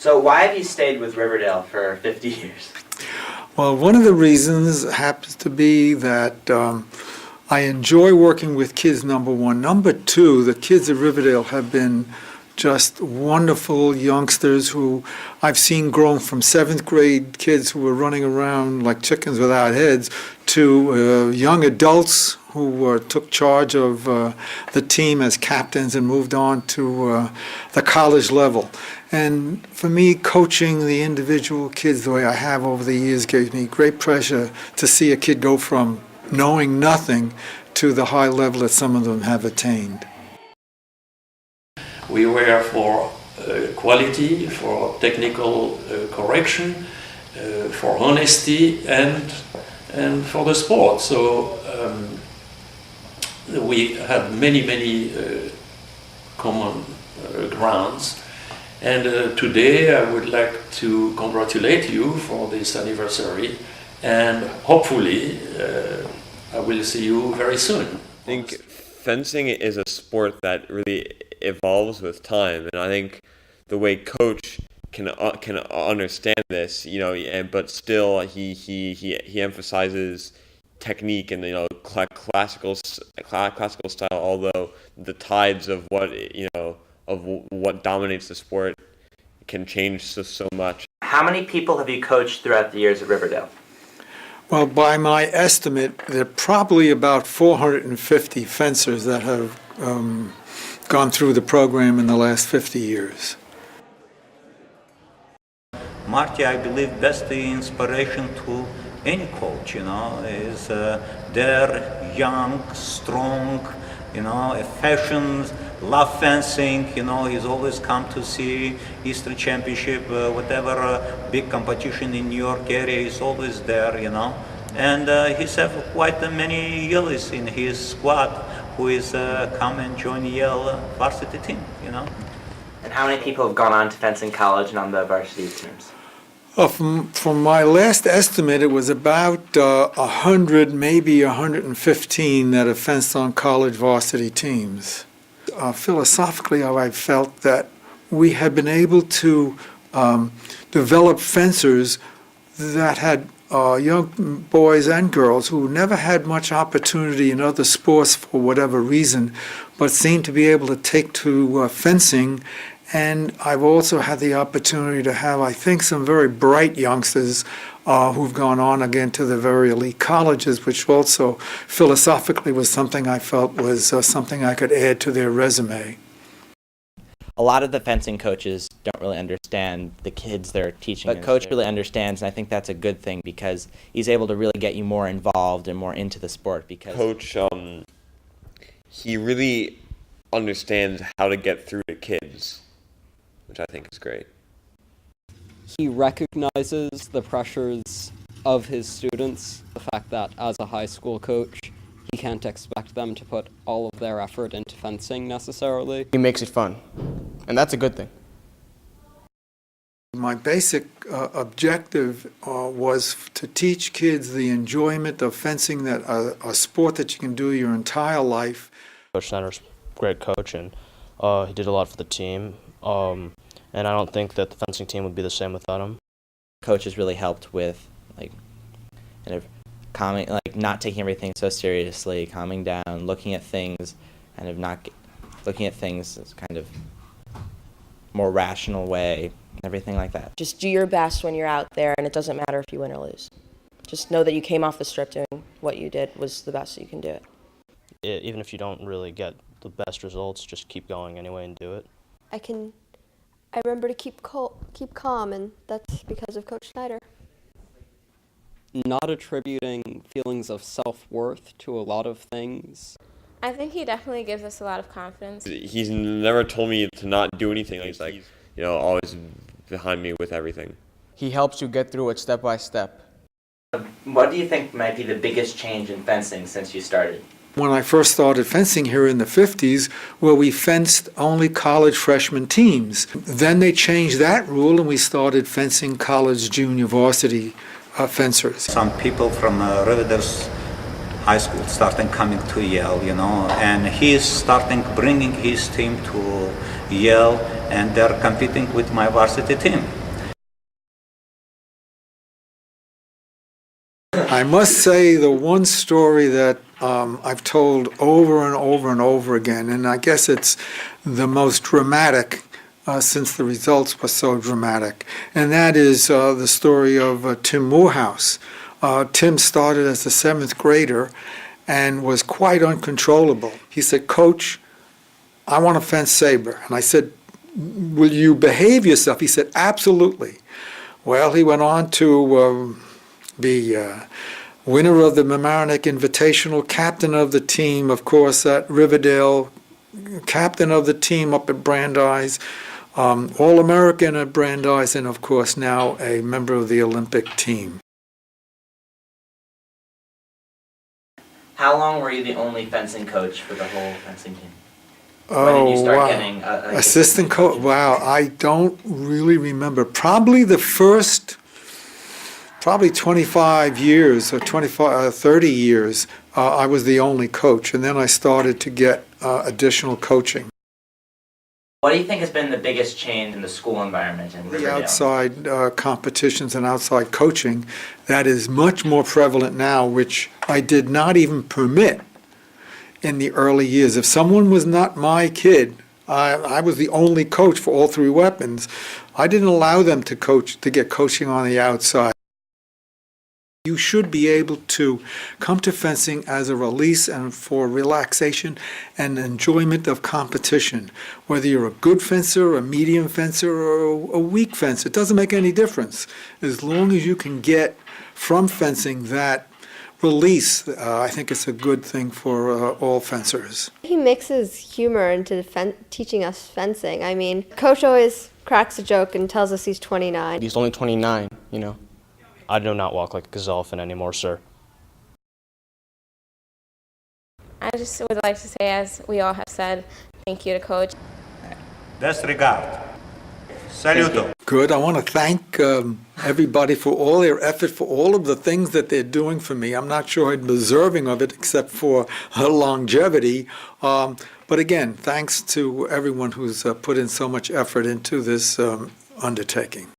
So why have you stayed with Riverdale for 50 years? Well, one of the reasons happens to be that I enjoy working with kids, number one. Number two, the kids at Riverdale have been just wonderful youngsters who I've seen grown from seventh grade kids who were running around like chickens without heads to young adults who took charge of the team as captains and moved on to the college level. And for me, coaching the individual kids the way I have over the years gives me great pleasure to see a kid go from knowing nothing to the high level that some of them have attained. We were for quality, for technical correction, for honesty, and for the sport. So we had many common grounds. And today I would like to congratulate you for this anniversary, and hopefully I will see you very soon. I think fencing is a sport that really evolves with time, and I think the way Coach can understand this, but still he emphasizes technique and classical style. Although the tides of what dominates the sport can change so much. How many people have you coached throughout the years at Riverdale? Well, by my estimate, there are probably about 450 fencers that have gone through the program in the last 50 years. Marty, I believe, best inspiration to any coach, is they're young, strong, affectionate, love fencing, he's always come to see Eastern Championship, whatever big competition in New York area, he's always there, And he's have quite many Yellies in his squad who is come and join Yale varsity team, And how many people have gone on to fence in college and on the varsity teams? From my last estimate, it was about 100, maybe 115 that have fenced on college varsity teams. Philosophically, I felt that we had been able to develop fencers that had young boys and girls who never had much opportunity in other sports for whatever reason, but seemed to be able to take to fencing. And I've also had the opportunity to have, I think, some very bright youngsters who've gone on again to the very elite colleges, which also philosophically was something I felt was something I could add to their resume. A lot of the fencing coaches don't really understand the kids they're teaching, but Coach really understands, and I think that's a good thing because he's able to really get you more involved and more into the sport. Because Coach, he really understands how to get through to kids, which I think is great. He recognizes the pressures of his students, the fact that as a high school coach, he can't expect them to put all of their effort into fencing necessarily. He makes it fun, and that's a good thing. My basic objective was to teach kids the enjoyment of fencing, that a sport that you can do your entire life. Coach Schneider's a great coach, and he did a lot for the team. And I don't think that the fencing team would be the same without him. Coach has really helped with not taking everything so seriously, calming down, looking at things, looking at things as kind of more rational way, everything like that. Just do your best when you're out there, and it doesn't matter if you win or lose. Just know that you came off the strip doing what you did was the best you can do it. Even if you don't really get the best results, just keep going anyway and do it. I remember to keep calm, and that's because of Coach Schneider. Not attributing feelings of self-worth to a lot of things. I think he definitely gives us a lot of confidence. He's never told me to not do anything. He's like, always behind me with everything. He helps you get through it step by step. What do you think might be the biggest change in fencing since you started? When I first started fencing here in the 50s, where we fenced only college freshman teams. Then they changed that rule and we started fencing college junior varsity fencers. Some people from Riverdale High School starting coming to Yale, and he's starting bringing his team to Yale, and they're competing with my varsity team. I must say the one story that I've told over and over and over again, and I guess it's the most dramatic since the results were so dramatic, and that is the story of Tim Morehouse. Tim started as a 7th grader and was quite uncontrollable. He said, "Coach, I want to fence saber." And I said, "Will you behave yourself?" He said, "Absolutely." Well, he went on to be winner of the Mamaroneck Invitational, captain of the team, of course, at Riverdale, captain of the team up at Brandeis, All-American at Brandeis, and of course now a member of the Olympic team. How long were you the only fencing coach for the whole fencing team? When did you start getting assistant coach? Wow, I don't really remember. Probably the first 25 years or 30 years, I was the only coach, and then I started to get additional coaching. What do you think has been the biggest change in the school environment in Riverdale? The outside competitions and outside coaching, that is much more prevalent now, which I did not even permit in the early years. If someone was not my kid, I was the only coach for all 3 weapons. I didn't allow them to get coaching on the outside. You should be able to come to fencing as a release and for relaxation and enjoyment of competition. Whether you're a good fencer, a medium fencer, or a weak fencer, it doesn't make any difference. As long as you can get from fencing that release, I think it's a good thing for all fencers. He mixes humor into teaching us fencing. I mean, Coach always cracks a joke and tells us he's 29. He's only 29, you know. I do not walk like a gazelle anymore, sir. I just would like to say, as we all have said, thank you to Coach. Best regard. Saluto. Good. I want to thank everybody for all their effort, for all of the things that they're doing for me. I'm not sure I'm deserving of it except for longevity. But again, thanks to everyone who's put in so much effort into this undertaking.